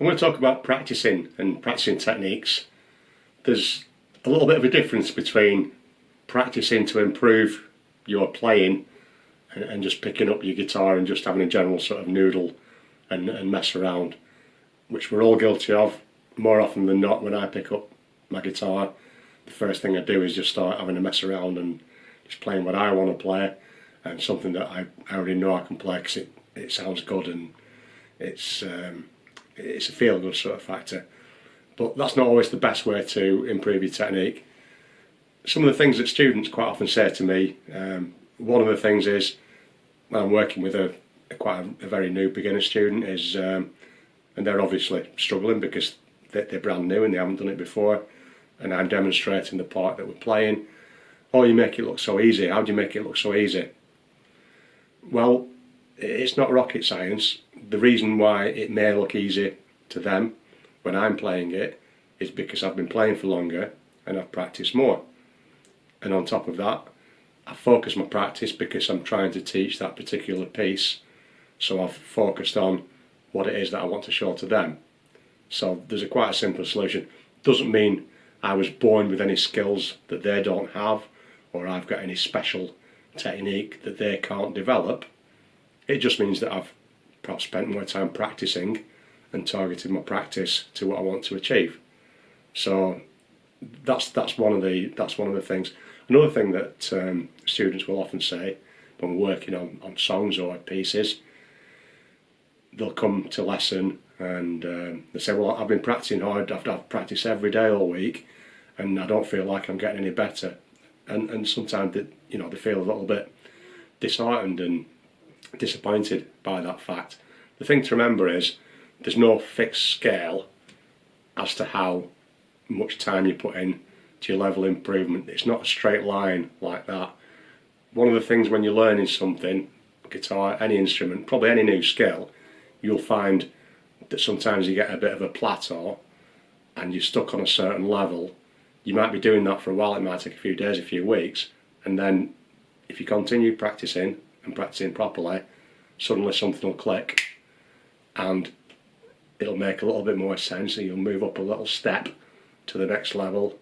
I'm going to talk about practicing and practicing techniques. There's a little bit of a difference between practicing to improve your playing and just picking up your guitar and just having a general sort of noodle and mess around, which we're all guilty of. More often than not, when I pick up my guitar, the first thing I do is just start having a mess around and just playing what I want to play, and something that I already know I can play because it sounds good and it's a feel-good sort of factor. But that's not always the best way to improve your technique. Some of the things that students quite often say to me, one of the things is, when I'm working with a very new beginner student, is and they're obviously struggling because they're brand new and they haven't done it before, and I'm demonstrating the part that we're playing. Oh, you make it look so easy. How do you make it look so easy? Well, it's not rocket science. The reason why it may look easy to them when I'm playing it is because I've been playing for longer and I've practiced more. And on top of that, I focus my practice because I'm trying to teach that particular piece. So I've focused on what it is that I want to show to them. So there's quite a simple solution. Doesn't mean I was born with any skills that they don't have, or I've got any special technique that they can't develop. It just means that I've perhaps spent more time practicing and targeted my practice to what I want to achieve. So that's one of the things. Another thing that students will often say when we're working on songs or pieces, they'll come to lesson and they say, well, I've been practicing hard, I've practiced every day all week and I don't feel like I'm getting any better. And sometimes they feel a little bit disheartened and disappointed by that fact. The thing to remember is there's no fixed scale as to how much time you put in to your level of improvement. It's not a straight line like that. One of the things when you're learning something, guitar, any instrument, probably any new skill, you'll find that sometimes you get a bit of a plateau and you're stuck on a certain level. You might be doing that for a while, it might take a few days, a few weeks, and then if you continue practicing and practicing properly, suddenly something will click and it'll make a little bit more sense and you'll move up a little step to the next level,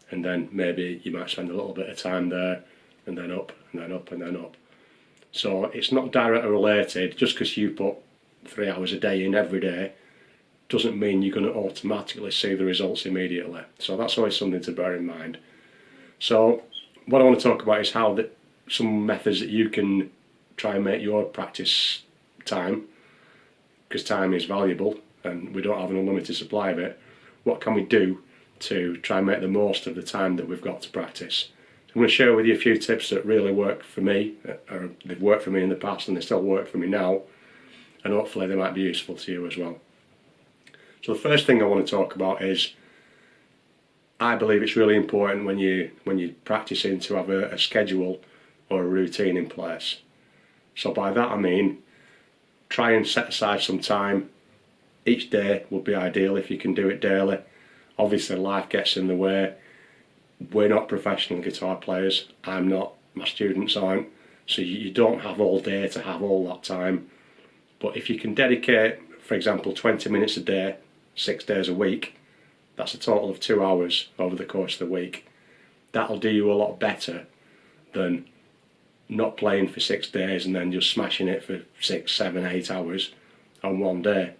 and then maybe you might spend a little bit of time there and then up and then up and then up. So it's not directly related. Just because you put 3 hours a day in every day doesn't mean you're going to automatically see the results immediately. So that's always something to bear in mind. So what I want to talk about is how some methods that you can try and make your practice time, because time is valuable and we don't have an unlimited supply of it. What can we do to try and make the most of the time that we've got to practice? So I'm going to share with you a few tips that really work for me, or they've worked for me in the past and they still work for me now, and hopefully they might be useful to you as well. So the first thing I want to talk about is, I believe it's really important when you're practicing to have a schedule or a routine in place. So by that I mean, try and set aside some time. Each day would be ideal if you can do it daily. Obviously life gets in the way. We're not professional guitar players. I'm not, my students aren't. So you don't have all day to have all that time. But if you can dedicate, for example, 20 minutes a day, 6 days a week, that's a total of 2 hours over the course of the week. That'll do you a lot better than not playing for 6 days and then just smashing it for 6, 7, 8 hours on one day.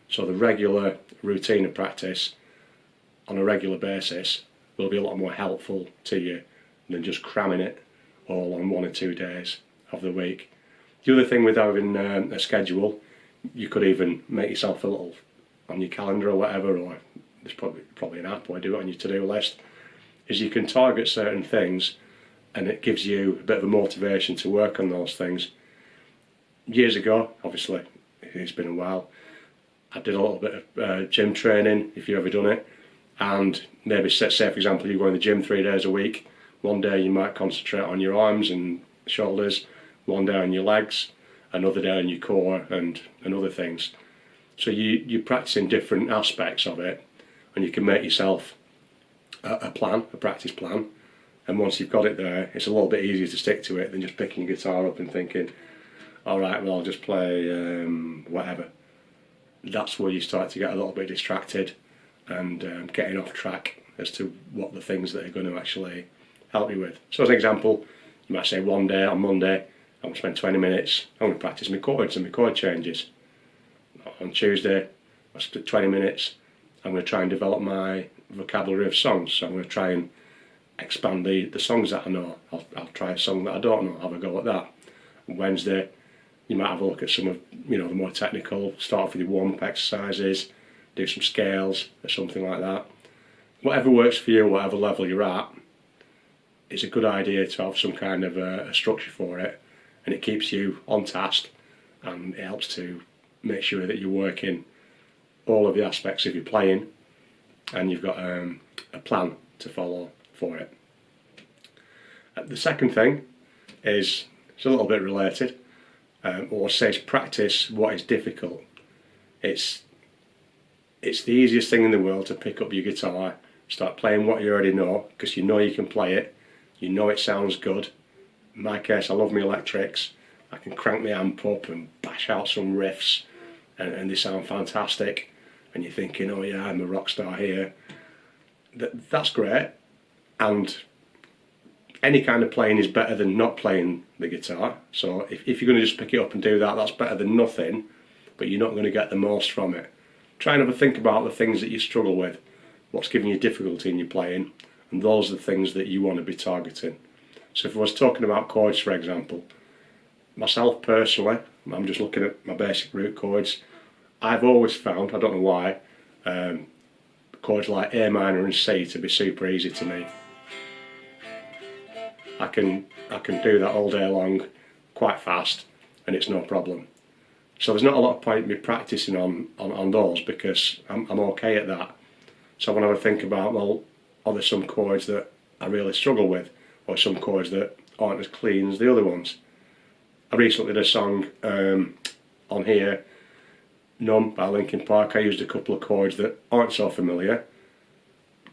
So the regular routine of practice on a regular basis will be a lot more helpful to you than just cramming it all on 1 or 2 days of the week. The other thing with having a schedule, you could even make yourself a little on your calendar or whatever, or there's probably an app, or do it on your to-do list, is you can target certain things and it gives you a bit of a motivation to work on those things. Years ago, obviously it's been a while, I did a little bit of gym training, if you've ever done it, and maybe say for example you go in the gym 3 days a week. One day you might concentrate on your arms and shoulders, one day on your legs, another day on your core and other things. So you're practicing different aspects of it, and you can make yourself a practice plan, and once you've got it there, it's a little bit easier to stick to it than just picking your guitar up and thinking, alright, well I'll just play whatever. that's where you start to get a little bit distracted and getting off track as to what the things that are going to actually help you with. So as an example, you might say one day on Monday I'm going to spend 20 minutes, I'm going to practice my chords and my chord changes. On Tuesday I spend 20 minutes, I'm going to try and develop my vocabulary of songs. So I'm going to try and expand the songs that I know. I'll try a song that I don't know, have a go at that. On Wednesday you might have a look at some of the more technical, start off with your warm-up exercises, do some scales or something like that. Whatever works for you, whatever level you're at, it's a good idea to have some kind of a structure for it, and it keeps you on task and it helps to make sure that you're working all of the aspects of your playing and you've got a plan to follow for it. The second thing is, it's a little bit related, or says practice what is difficult. It's the easiest thing in the world to pick up your guitar, start playing what you already know, because you know you can play it, you know it sounds good. In my case, I love my electrics. I can crank my amp up and bash out some riffs and they sound fantastic, and you're thinking, oh yeah, I'm a rock star here. That's great, and any kind of playing is better than not playing the guitar. So if you're going to just pick it up and do that, that's better than nothing, but you're not going to get the most from it. Try and have a think about the things that you struggle with, what's giving you difficulty in your playing, and those are the things that you want to be targeting. So if I was talking about chords, for example, myself personally, I'm just looking at my basic root chords. I've always found, I don't know why, chords like A minor and C to be super easy to me. I can do that all day long, quite fast, and it's no problem. So there's not a lot of point in me practicing on those, because I'm okay at that. So when I would think about, well, are there some chords that I really struggle with, or some chords that aren't as clean as the other ones? I recently did a song on here, Numb by Linkin Park. I used a couple of chords that aren't so familiar.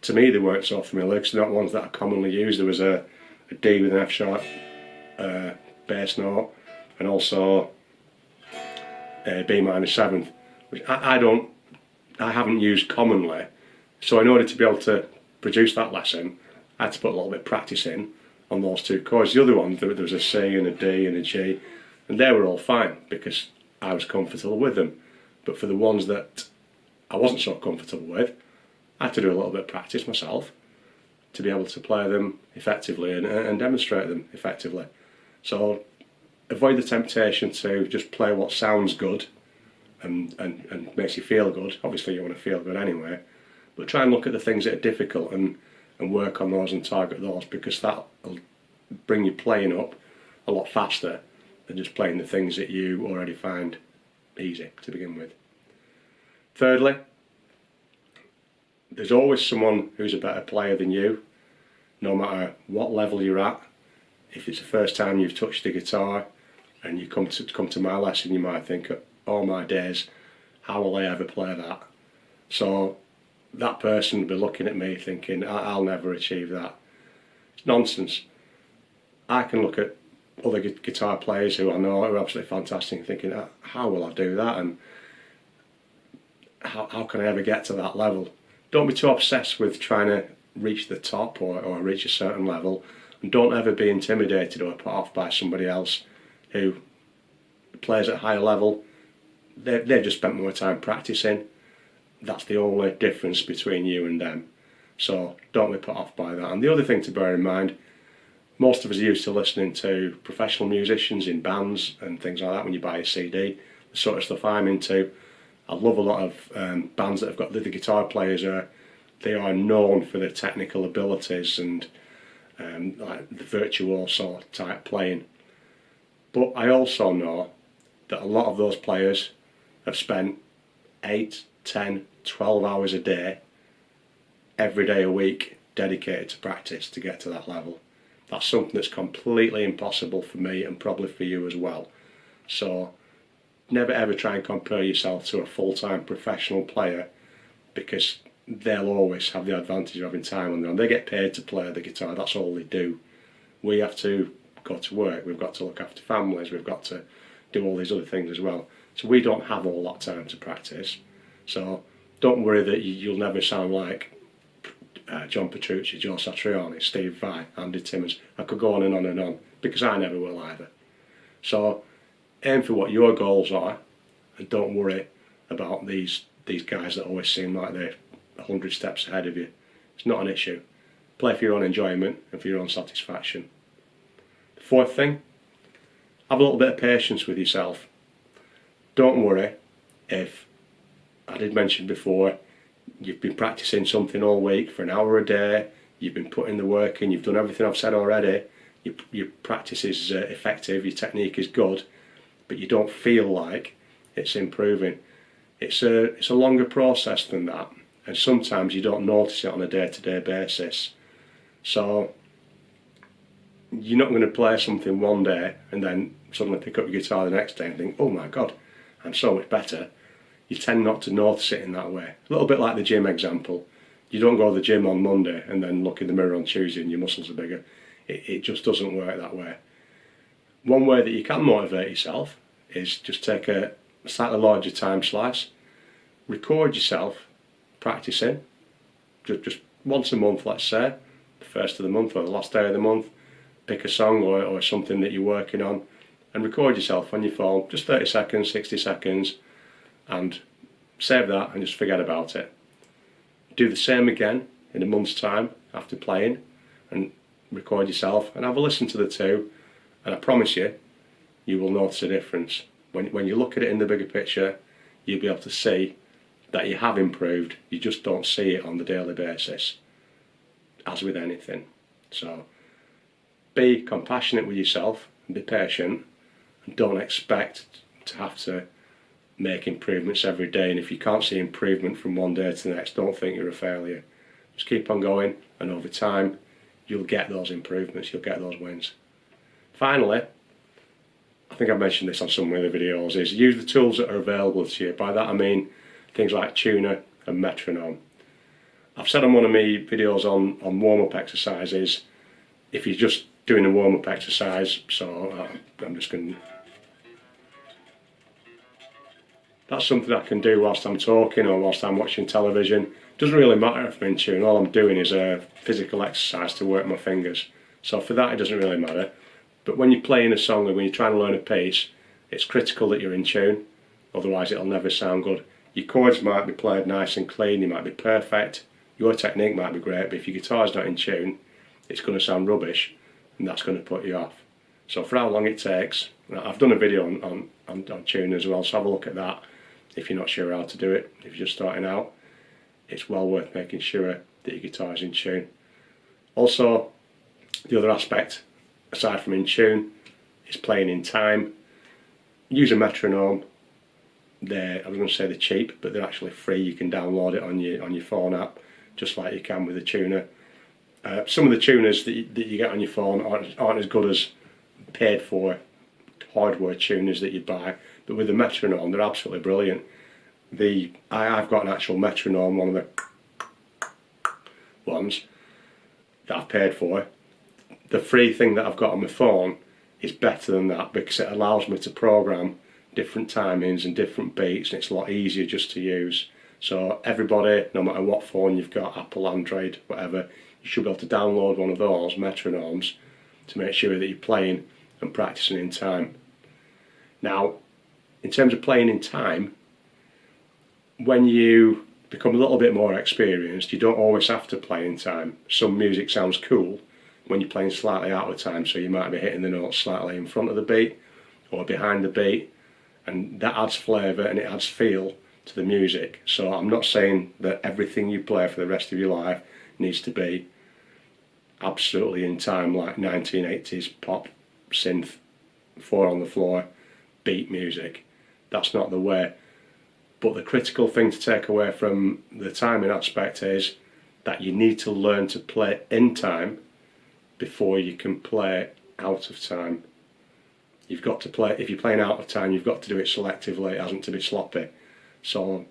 To me they weren't so familiar because they're not ones that I commonly use. There was a D with an F sharp bass note, and also a B minor seventh, which I haven't used commonly. So in order to be able to produce that lesson, I had to put a little bit of practice in on those two chords. The other ones, there was a C and a D and a G, and they were all fine because I was comfortable with them. But for the ones that I wasn't so comfortable with, I had to do a little bit of practice myself to be able to play them effectively and demonstrate them effectively. So avoid the temptation to just play what sounds good and makes you feel good. Obviously you want to feel good anyway, but try and look at the things that are difficult and work on those and target those, because that'll bring your playing up a lot faster than just playing the things that you already find easy to begin with. Thirdly, there's always someone who's a better player than you, no matter what level you're at. If it's the first time you've touched the guitar and you come to my lesson, you might think, oh my days, how will I ever play that? So that person will be looking at me thinking, I'll never achieve that. It's nonsense. I can look at other guitar players who I know are absolutely fantastic and thinking, how will I do that, and how can I ever get to that level? Don't be too obsessed with trying to reach the top or reach a certain level, and don't ever be intimidated or put off by somebody else who plays at a higher level. They've just spent more time practicing. That's the only difference between you and them. So don't be put off by that. And the other thing to bear in mind, most of us are used to listening to professional musicians in bands and things like that when you buy a CD, the sort of stuff I'm into. I love a lot of bands that have got the guitar players they are known for their technical abilities and like the virtuoso type playing. But I also know that a lot of those players have spent 8, 10, 12 hours a day, every day a week, dedicated to practice to get to that level. That's something that's completely impossible for me and probably for you as well. So never ever try and compare yourself to a full-time professional player, because they'll always have the advantage of having time on their own. They get paid to play the guitar, that's all they do. We have to go to work, we've got to look after families, we've got to do all these other things as well. So we don't have all that time to practice. So don't worry that you'll never sound like John Petrucci, Joe Satriani, Steve Vai, Andy Timmons. I could go on and on and on, because I never will either. So aim for what your goals are, and don't worry about these guys that always seem like they're 100 steps ahead of you. It's not an issue. Play for your own enjoyment and for your own satisfaction. The fourth thing, have a little bit of patience with yourself. Don't worry if, I did mention before, you've been practicing something all week for an hour a day, you've been putting the work in, you've done everything I've said already, your practice is effective, your technique is good, but you don't feel like it's improving. It's a longer process than that, and sometimes you don't notice it on a day-to-day basis. So you're not going to play something one day and then suddenly pick up your guitar the next day and think, oh my god, I'm so much better. You tend not to notice it in that way. A little bit like the gym example. You don't go to the gym on Monday and then look in the mirror on Tuesday and your muscles are bigger. It just doesn't work that way. One way that you can motivate yourself is just take a slightly larger time slice, record yourself practicing, just once a month, let's say, the first of the month or the last day of the month. Pick a song or something that you're working on and record yourself on your phone, just 30 seconds, 60 seconds, and save that and just forget about it. Do the same again in a month's time after playing and record yourself and have a listen to the two, and I promise you, you will notice a difference. When you look at it in the bigger picture, you'll be able to see that you have improved. You just don't see it on the daily basis, as with anything. So be compassionate with yourself and be patient, and don't expect to have to make improvements every day. And if you can't see improvement from one day to the next, don't think you're a failure. Just keep on going, and over time you'll get those improvements, you'll get those wins. Finally, I think I've mentioned this on some of the videos, is use the tools that are available to you. By that I mean things like tuner and metronome. I've said on one of my videos on warm-up exercises, if you're just doing a warm-up exercise, so I'm just going to... That's something I can do whilst I'm talking or whilst I'm watching television. Doesn't really matter if I'm in tune, all I'm doing is a physical exercise to work my fingers. So for that it doesn't really matter. But when you're playing a song and when you're trying to learn a piece, it's critical that you're in tune, otherwise it'll never sound good. Your chords might be played nice and clean, you might be perfect, your technique might be great, but if your guitar's not in tune, it's going to sound rubbish, and that's going to put you off. So for how long it takes, I've done a video on tune as well, so have a look at that if you're not sure how to do it. If you're just starting out, it's well worth making sure that your guitar's in tune. Also, the other aspect, aside from in tune, is playing in time. Use a metronome. I was going to say they're cheap, but they're actually free. You can download it on your phone app, just like you can with a tuner. Some of the tuners that you get on your phone aren't as good as paid for hardware tuners that you buy, but with a metronome they're absolutely brilliant. I've got an actual metronome, one of the ones that I've paid for. The free thing that I've got on my phone is better than that because it allows me to program different timings and different beats, and it's a lot easier just to use. So everybody, no matter what phone you've got, Apple, Android, whatever, you should be able to download one of those metronomes to make sure that you're playing and practicing in time. Now, in terms of playing in time, when you become a little bit more experienced, you don't always have to play in time. Some music sounds cool when you're playing slightly out of time, so you might be hitting the notes slightly in front of the beat or behind the beat, and that adds flavour and it adds feel to the music. So I'm not saying that everything you play for the rest of your life needs to be absolutely in time, like 1980s pop, synth, four on the floor, beat music. That's not the way. But the critical thing to take away from the timing aspect is that you need to learn to play in time before you can play out of time. You've got to play, if you're playing out of time, you've got to do it selectively, it hasn't to be sloppy. So,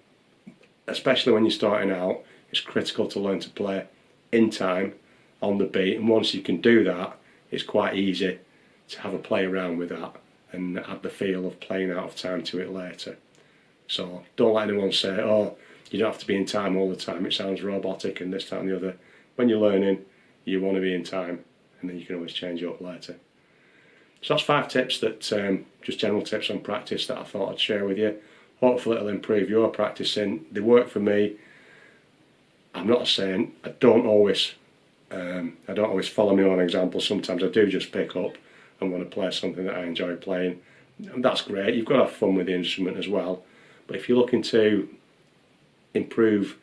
especially when you're starting out, it's critical to learn to play in time on the beat, and once you can do that, it's quite easy to have a play around with that and add the feel of playing out of time to it later. So don't let anyone say, oh, You don't have to be in time all the time. It sounds robotic and this, that and the other. When you're learning, you want to be in time, and then you can always change it up later. So that's 5 tips that, just general tips on practice that I thought I'd share with you. Hopefully it'll improve your practicing. They work for me. I'm not a saint. I don't always follow my own example. Sometimes I do just pick up and want to play something that I enjoy playing. And that's great. You've got to have fun with the instrument as well. But if you're looking to improve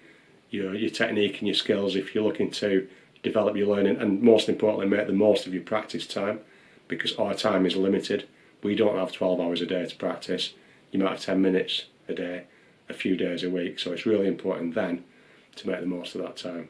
your technique and your skills, if you're looking to develop your learning, and most importantly make the most of your practice time, because our time is limited. We don't have 12 hours a day to practice. You might have 10 minutes a day, a few days a week. So it's really important then to make the most of that time.